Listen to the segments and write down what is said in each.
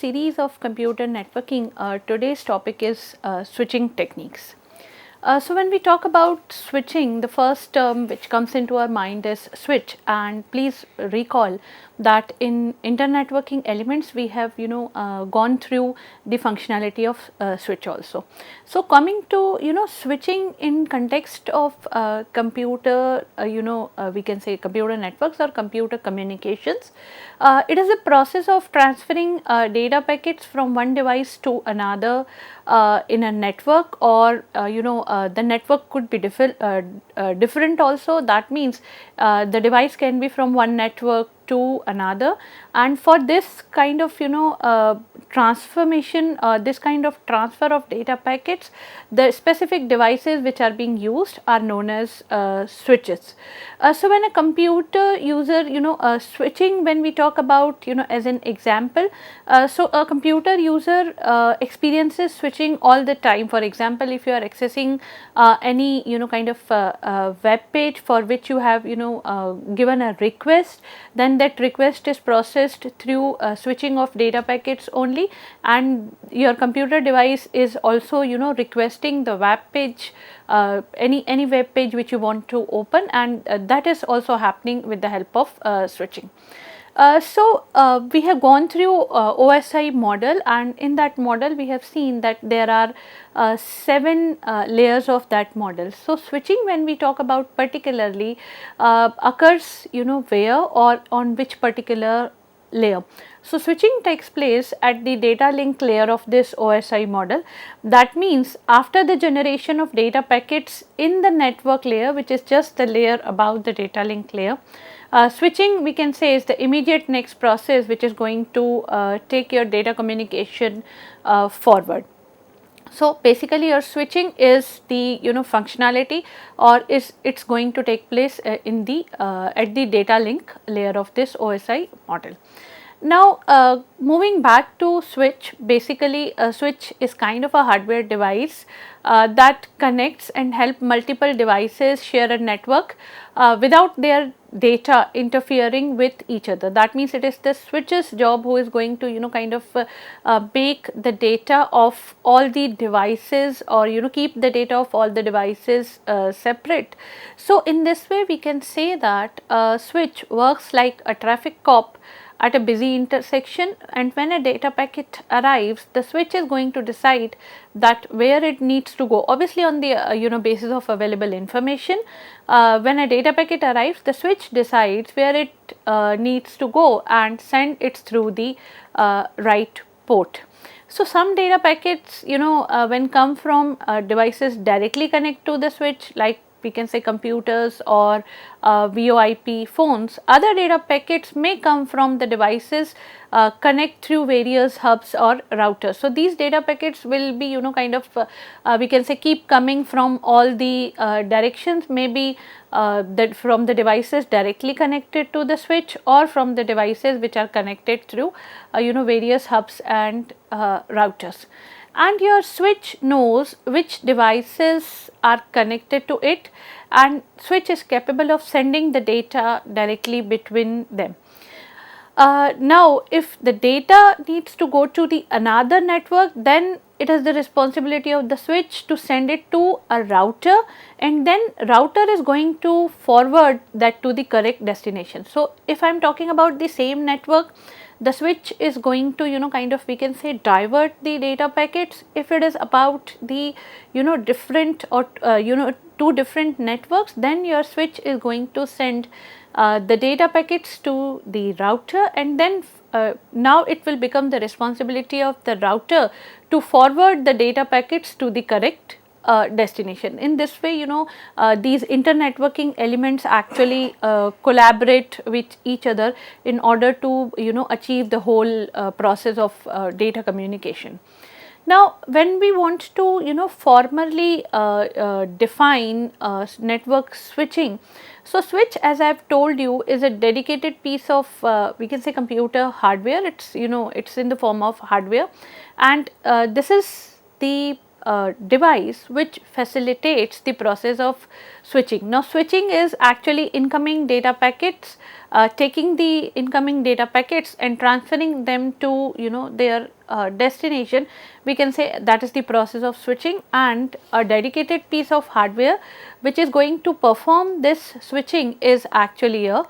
series of computer networking, today's topic is switching techniques. So when we talk about switching, the first term which comes into our mind is switch, and please recall that in internetworking elements we have gone through the functionality of switch also. So coming to switching in context of computer, we can say computer networks or computer communications. It is a process of transferring data packets from one device to another in a network, or the network could be different also. That means the device can be from one network to another, and for this kind of transformation, this kind of transfer of data packets, the specific devices which are being used are known as switches. So when a computer user switching, when we talk about as an example, so a computer user experiences switching all the time. For example, if you are accessing any kind of web page for which you have given a request, then that request is processed through switching of data packets only, and your computer device is also requesting the web page, any web page which you want to open, and that is also happening with the help of switching. So we have gone through OSI model, and in that model we have seen that there are 7 layers of that model. So switching, when we talk about particularly, occurs where or on which particular layer. So switching takes place at the data link layer of this OSI model. That means after the generation of data packets in the network layer, which is just the layer above the data link layer, switching, we can say, is the immediate next process which is going to take your data communication forward. So basically your switching is the functionality, or it's going to take place in the at the data link layer of this OSI model. Now moving back to switch, basically a switch is kind of a hardware device that connects and help multiple devices share a network without their data interfering with each other. That means it is the switch's job who is going to kind of make the data of all the devices, or keep the data of all the devices separate. So in this way we can say that a switch works like a traffic cop at a busy intersection, and when a data packet arrives, the switch is going to decide that where it needs to go, obviously on the basis of available information. When a data packet arrives, the switch decides where it needs to go and send it through the right port. So some data packets when come from devices directly connect to the switch, like we can say computers or VoIP phones. Other data packets may come from the devices connect through various hubs or routers. So these data packets will be kind of we can say keep coming from all the directions, maybe that from the devices directly connected to the switch, or from the devices which are connected through various hubs and routers. And your switch knows which devices are connected to it, and switch is capable of sending the data directly between them. Now if the data needs to go to the another network, then it is the responsibility of the switch to send it to a router, and then router is going to forward that to the correct destination. So if I am talking about the same network, the switch is going to kind of, we can say, divert the data packets. If it is about the different or two different networks, then your switch is going to send the data packets to the router, and then now it will become the responsibility of the router to forward the data packets to the correct destination. In this way, these internetworking elements actually collaborate with each other in order to achieve the whole process of data communication. Now when we want to formally define network switching, so switch, as I have told you, is a dedicated piece of we can say computer hardware. It's it's in the form of hardware, and this is the device which facilitates the process of switching. Now, switching is actually incoming data packets, taking the incoming data packets and transferring them to their destination. We can say that is the process of switching, and a dedicated piece of hardware which is going to perform this switching is actually a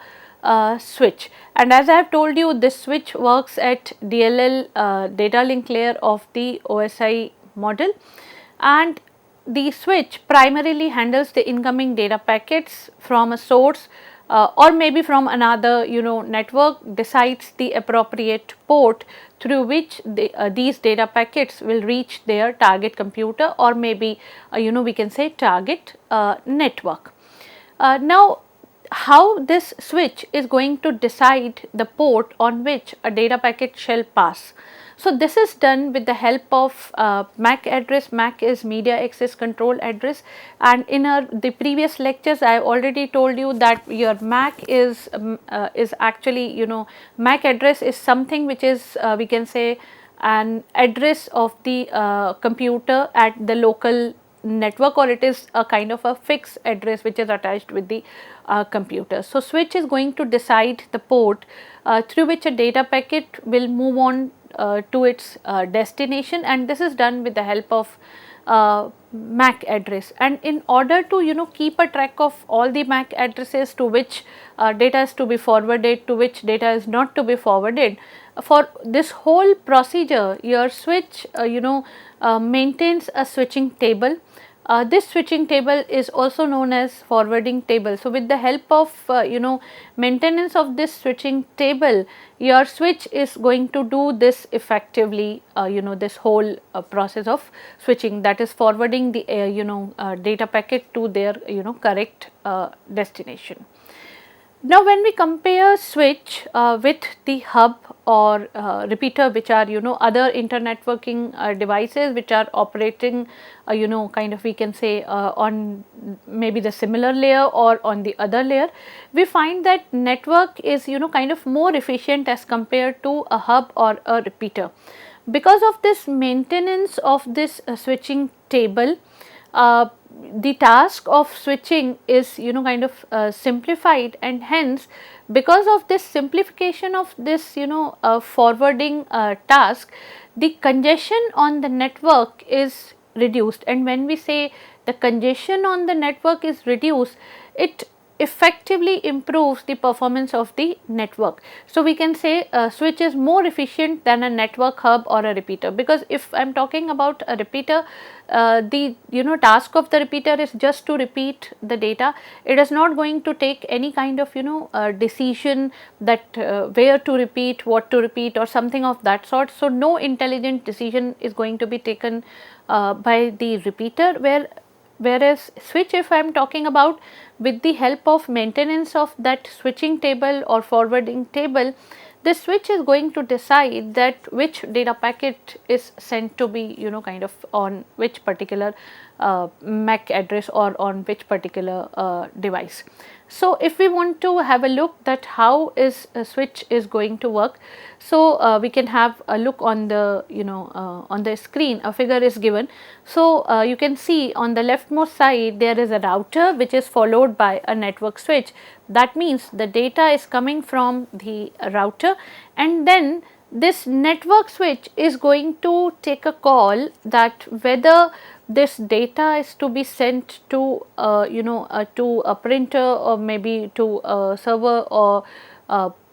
switch. And as I have told you, this switch works at DLL data link layer of the OSI model, and the switch primarily handles the incoming data packets from a source or maybe from another network, decides the appropriate port through which these data packets will reach their target computer, or maybe we can say target network. Now, how this switch is going to decide the port on which a data packet shall pass. So, this is done with the help of MAC address. MAC is media access control address, and in the previous lectures I already told you that your MAC is actually MAC address is something which is we can say an address of the computer at the local network, or it is a kind of a fixed address which is attached with the computer. So, switch is going to decide the port through which a data packet will move on to its destination, and this is done with the help of MAC address. And in order to keep a track of all the MAC addresses to which data is to be forwarded, to which data is not to be forwarded, for this whole procedure your switch maintains a switching table. This switching table is also known as forwarding table. So, with the help of maintenance of this switching table, your switch is going to do this effectively, this whole process of switching, that is forwarding the data packet to their correct destination. Now, when we compare switch with the hub or repeater, which are other internetworking devices which are operating kind of we can say on maybe the similar layer or on the other layer, we find that network is kind of more efficient as compared to a hub or a repeater. Because of this maintenance of this switching table, the task of switching is kind of simplified, and hence because of this simplification of this forwarding task, the congestion on the network is reduced. And when we say the congestion on the network is reduced, it effectively improves the performance of the network. So, we can say a switch is more efficient than a network hub or a repeater, because if I am talking about a repeater, the task of the repeater is just to repeat the data. It is not going to take any kind of decision that where to repeat, what to repeat or something of that sort. So, no intelligent decision is going to be taken by the repeater, whereas switch, if I am talking about, with the help of maintenance of that switching table or forwarding table, this switch is going to decide that which data packet is sent to be kind of on which particular MAC address or on which particular device. So, if we want to have a look that how is a switch is going to work, so we can have a look on the on the screen. A figure is given. So, you can see on the leftmost side there is a router which is followed by a network switch. That means the data is coming from the router, and then this network switch is going to take a call that whether this data is to be sent to to a printer, or maybe to a server, or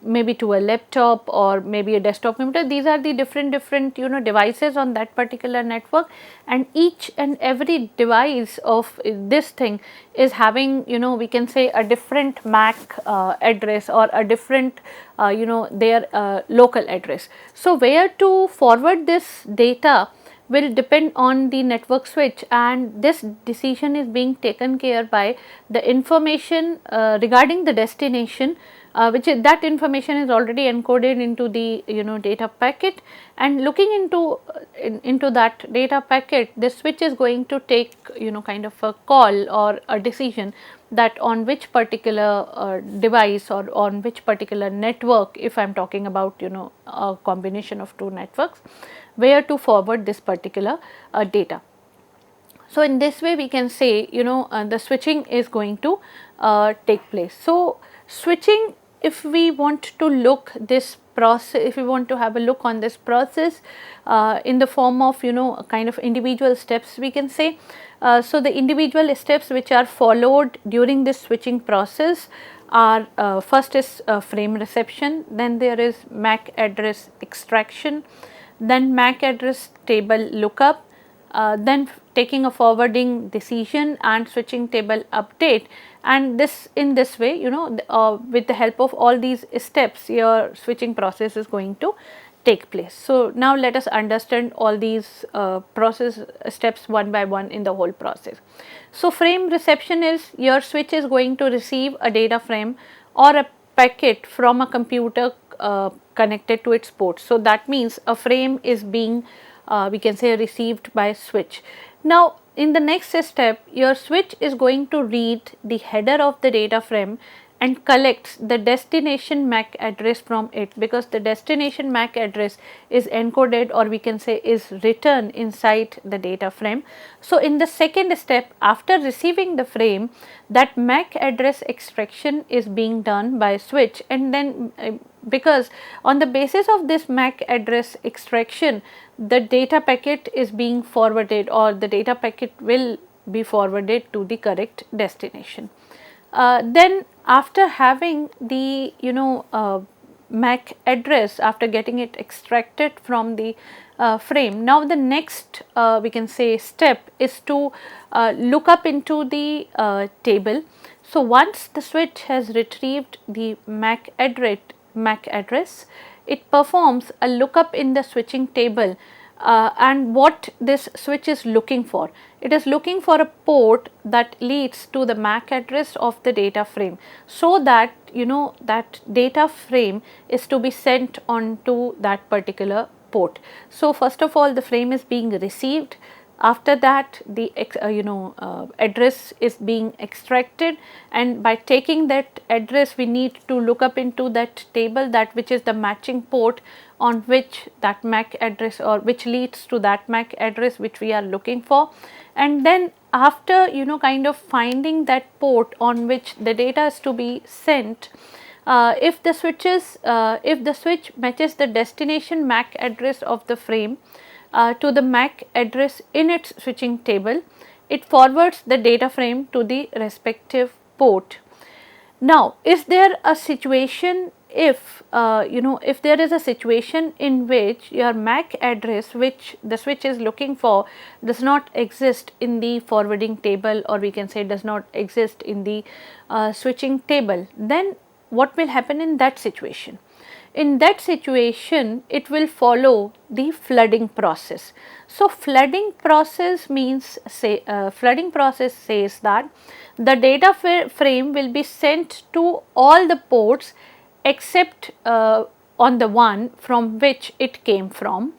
maybe to a laptop, or maybe a desktop computer. These are the different devices on that particular network, and each and every device of this thing is having we can say a different MAC address or a different their local address. So, where to forward this data will depend on the network switch, and this decision is being taken care by the information regarding the destination, which is that information is already encoded into the data packet, and looking into that data packet, this switch is going to take kind of a call or a decision that on which particular device or on which particular network, if I am talking about a combination of two networks, where to forward this particular data. So in this way we can say, the switching is going to take place. So switching, if we want to look this process, if we want to have a look on this process in the form of, kind of individual steps, we can say. So the individual steps which are followed during this switching process are, first is frame reception, then there is MAC address extraction, then MAC address table lookup, then taking a forwarding decision and switching table update, and this, in this way, with the help of all these steps, your switching process is going to take place. So now let us understand all these process steps one by one in the whole process. So frame reception is, your switch is going to receive a data frame or a packet from a computer connected to its port. So that means a frame is being, we can say, received by switch. Now in the next step, your switch is going to read the header of the data frame and collects the destination MAC address from it, because the destination MAC address is encoded, or we can say is written inside the data frame. So in the second step, after receiving the frame, that MAC address extraction is being done by switch, and then because on the basis of this MAC address extraction, the data packet is being forwarded, or the data packet will be forwarded to the correct destination. Then after having the MAC address, after getting it extracted from the frame, now the next we can say step is to look up into the table. So once the switch has retrieved the MAC address, it performs a lookup in the switching table, and what this switch is looking for, it is looking for a port that leads to the MAC address of the data frame, so that that data frame is to be sent on to that particular port. So first of all, the frame is being received. After that, the address is being extracted, and by taking that address, we need to look up into that table, that which is the matching port on which that MAC address, or which leads to that MAC address which we are looking for. And then after kind of finding that port on which the data is to be sent, if the switch matches the destination MAC address of the frame to the MAC address in its switching table, it forwards the data frame to the respective port. Now, is there a situation, if if there is a situation in which your MAC address which the switch is looking for does not exist in the forwarding table, or we can say does not exist in the switching table, then what will happen in that situation? In that situation, it will follow the flooding process. So flooding process means, flooding process says that the data frame will be sent to all the ports except on the one from which it came from,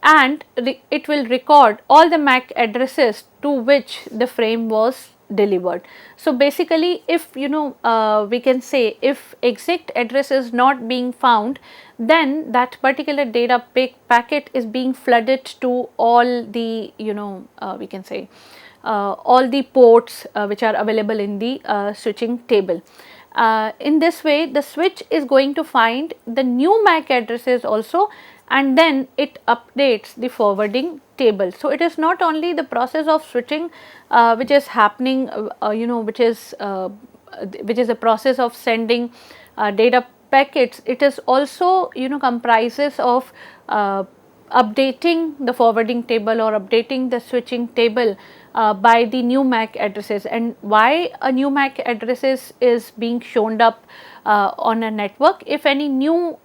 and it will record all the MAC addresses to which the frame was delivered. So basically, if we can say, if exact address is not being found, then that particular data packet is being flooded to all the we can say all the ports which are available in the switching table. In this way, the switch is going to find the new MAC addresses also, and then it updates the forwarding table. So it is not only the process of switching which is happening, which is a process of sending data packets. It is also comprises of updating the forwarding table or updating the switching table by the new MAC addresses. And why a new MAC addresses is being shown up on a network? If any new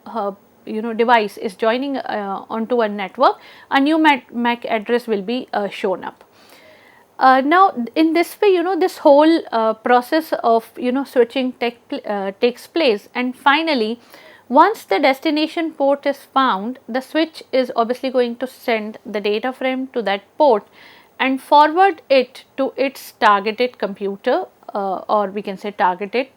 device is joining onto a network, a new MAC address will be shown up. Now in this way, this whole process of switching takes place, and finally once the destination port is found, the switch is obviously going to send the data frame to that port and forward it to its targeted computer or we can say targeted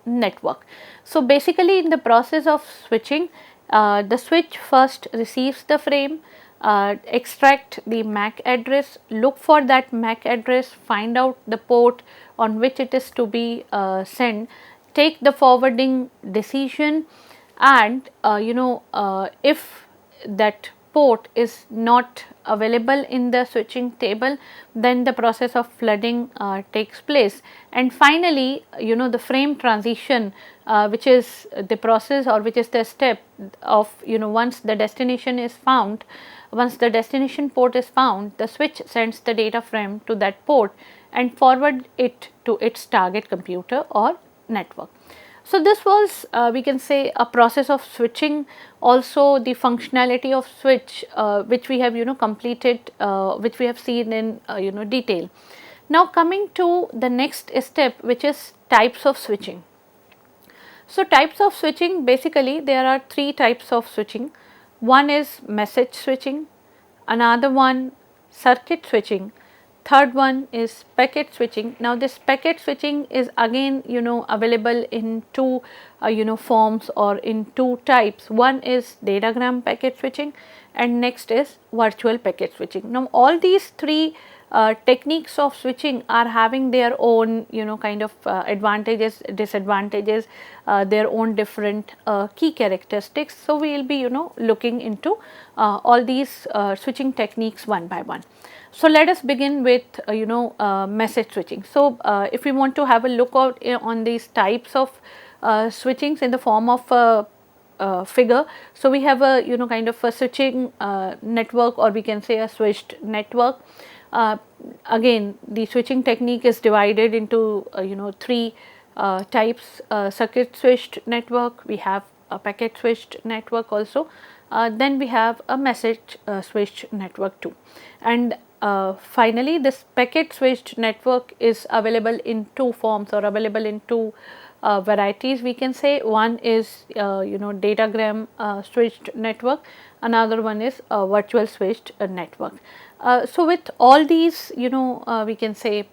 network. So basically, in the process of switching, the switch first receives the frame, extract the MAC address, look for that MAC address, find out the port on which it is to be sent, take the forwarding decision, and if that port is not available in the switching table, then the process of flooding takes place. And finally, the frame transition, which is the process, or which is the step of, once the destination is found, once the destination port is found, the switch sends the data frame to that port and forward it to its target computer or network. So, this was we can say a process of switching, also the functionality of switch, which we have completed, which we have seen in detail. Now, coming to the next step, which is types of switching. So, types of switching, basically there are three types of switching. One is message switching, another one circuit switching, third one is packet switching. Now, this packet switching is again available in two forms, or in two types. One is datagram packet switching and next is virtual packet switching. Now, all these three techniques of switching are having their own kind of advantages, disadvantages, their own different key characteristics. So, we will be looking into all these switching techniques one by one. So, let us begin with message switching. So, if we want to have a look out on these types of switchings in the form of figure. So, we have a kind of a switching network, or we can say a switched network. Again, the switching technique is divided into three types: circuit switched network, we have a packet switched network also, then we have a message switched network too. And finally, this packet switched network is available in two forms, or available in two varieties, we can say. One is datagram switched network, another one is virtual switched network. So, with all these we can say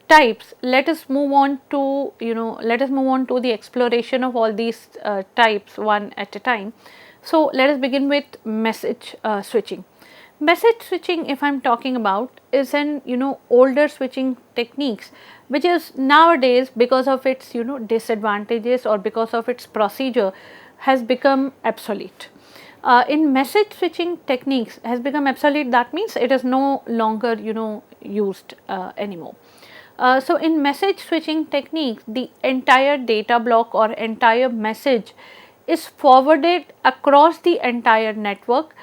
types, let us move on to the exploration of all these types one at a time. So, let us begin with message switching. Message switching, if I am talking about, is an older switching techniques, which is nowadays, because of its disadvantages or because of its procedure, has become obsolete. In message switching techniques has become obsolete, that means it is no longer used anymore. So, in message switching techniques, the entire data block or entire message is forwarded across the entire network,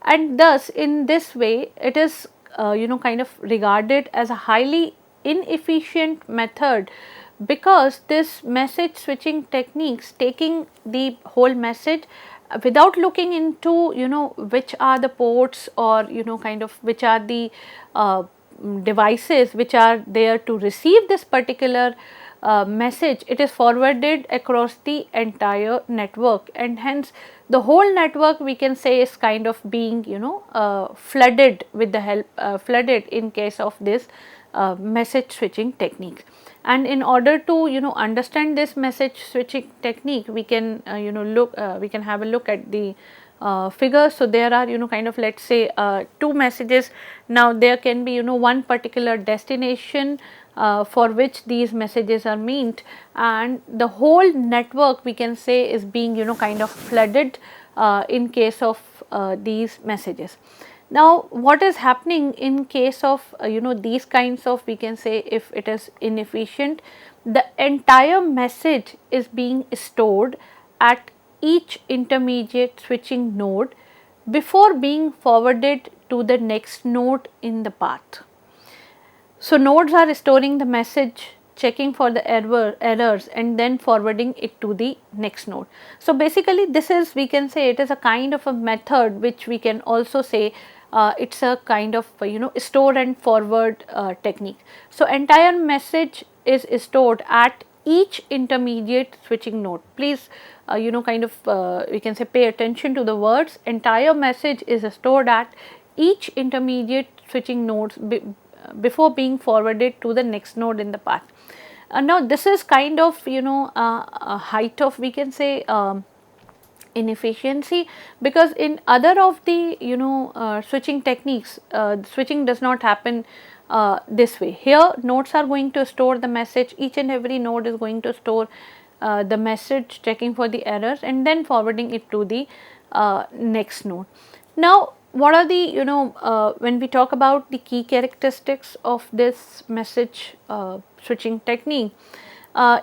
and thus in this way it is kind of regarded as a highly inefficient method, because this message switching techniques, taking the whole message without looking into which are the ports, or kind of which are the devices which are there to receive this particular message, it is forwarded across the entire network, and hence the whole network, we can say, is kind of being flooded with the help flooded in case of this message switching technique. And in order to understand this message switching technique, we can we can have a look at the figure. So, there are kind of, let us say, two messages. Now, there can be one particular destination for which these messages are meant, and the whole network, we can say, is being kind of flooded in case of these messages. Now, what is happening in case of these kinds of, we can say, if it is inefficient, the entire message is being stored at each intermediate switching node before being forwarded to the next node in the path. So, nodes are storing the message, checking for the errors, and then forwarding it to the next node. So, basically this is, we can say, it is a kind of a method which we can also say it is a kind of store and forward technique. So, entire message is stored at each intermediate switching node. Please kind of we can say, pay attention to the words. Entire message is stored at each intermediate switching nodes before being forwarded to the next node in the path. Now, this is kind of a height of, we can say, inefficiency, because in other of the switching techniques, switching does not happen this way. Here nodes are going to store the message, each and every node is going to store the message, checking for the errors and then forwarding it to the next node. Now what are the when we talk about the key characteristics of this message switching technique,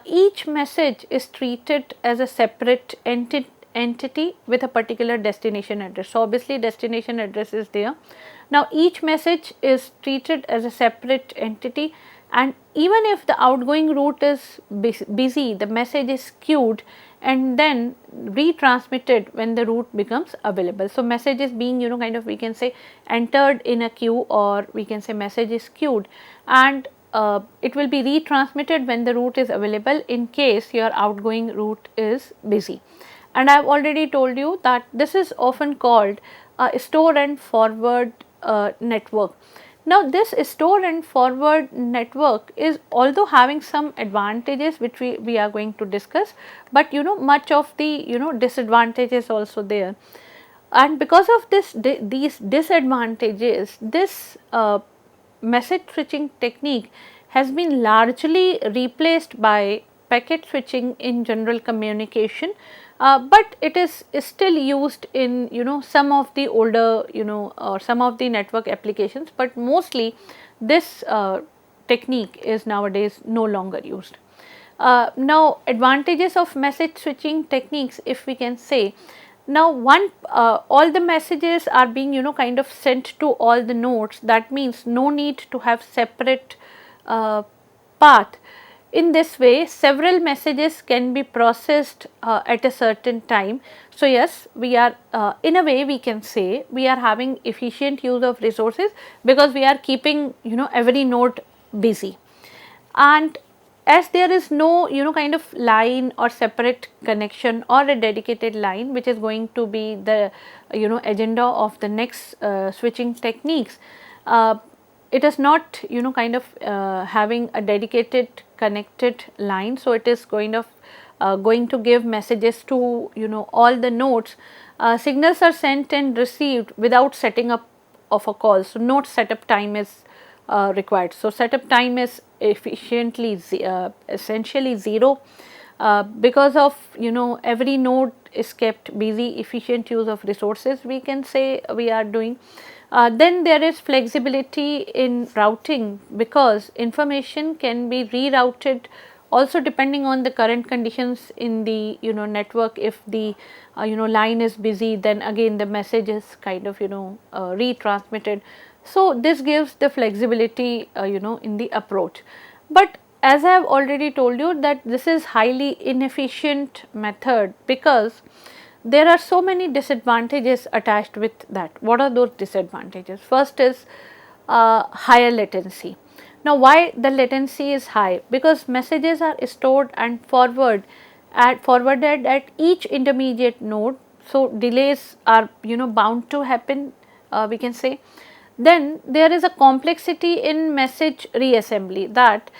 each message is treated as a separate entity with a particular destination address. So obviously destination address is there. Now each message is treated as a separate entity, and even if the outgoing route is busy, the message is queued and then retransmitted when the route becomes available. So message is being kind of, we can say, entered in a queue, or we can say message is queued, and it will be retransmitted when the route is available in case your outgoing route is busy. And I have already told you that this is often called a store and forward network. Now this store and forward network is although having some advantages which we are going to discuss, but much of the disadvantages also there. And because of these disadvantages, this message switching technique has been largely replaced by packet switching in general communication, but it is still used in some of the older or some of the network applications, but mostly this technique is nowadays no longer used. Now advantages of message switching techniques, if we can say, now one all the messages are being kind of sent to all the nodes, that means no need to have separate path. In this way several messages can be processed at a certain time. So yes, we are in a way we can say we are having efficient use of resources, because we are keeping every node busy, and as there is no kind of line or separate connection or a dedicated line which is going to be the agenda of the next switching techniques, it is not kind of having a dedicated connected line. So it is going to give messages to all the nodes. Signals are sent and received without setting up of a call. So node setup time is required. So setup time is essentially 0 because of every node is kept busy. Efficient use of resources we can say we are doing. Then there is flexibility in routing, because information can be rerouted also depending on the current conditions in the network. If the line is busy, then again the message is kind of retransmitted. So this gives the flexibility in the approach. But as I have already told you that this is highly inefficient method, because there are so many disadvantages attached with that. What are those disadvantages? First is higher latency. Now why the latency is high? Because messages are stored and forwarded at each intermediate node. So delays are bound to happen, we can say. Then there is a complexity in message reassembly, that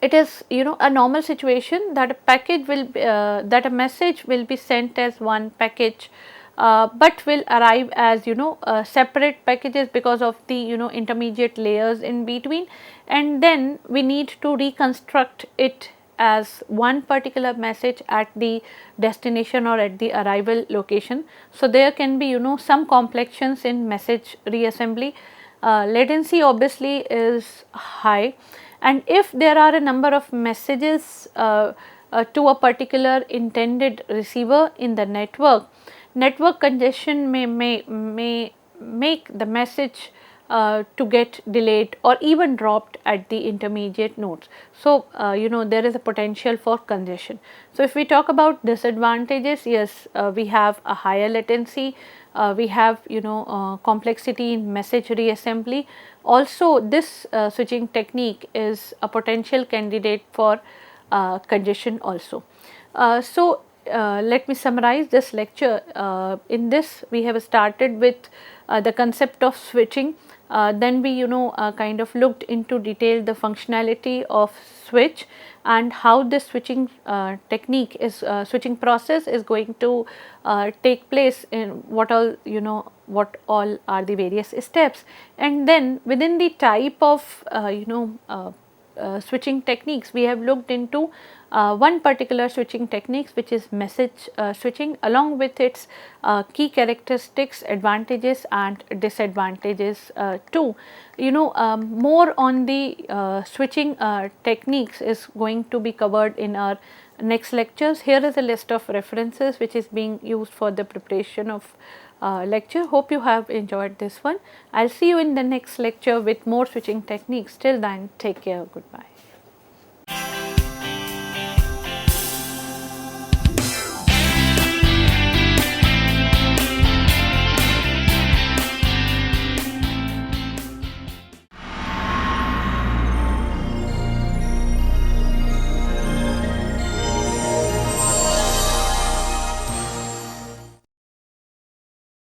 it is a normal situation that a package will that a message will be sent as one package, but will arrive as separate packages because of the intermediate layers in between, and then we need to reconstruct it as one particular message at the destination or at the arrival location. So there can be some complexions in message reassembly. Latency obviously is high, and if there are a number of messages to a particular intended receiver in the network congestion may make the message to get delayed or even dropped at the intermediate nodes. So there is a potential for congestion. So if we talk about disadvantages, yes, we have a higher latency, we have complexity in message reassembly. Also this switching technique is a potential candidate for congestion also. So let me summarize this lecture. In this we have started with the concept of switching, Then we kind of looked into detail the functionality of switch and how this switching technique is switching process is going to take place in what all what all are the various steps. And then within the type of switching techniques, we have looked into one particular switching techniques, which is message switching, along with its key characteristics, advantages and disadvantages too. More on the switching techniques is going to be covered in our next lectures. Here is a list of references which is being used for the preparation of lecture. Hope you have enjoyed this one. I will see you in the next lecture with more switching techniques. Till then, take care. Goodbye.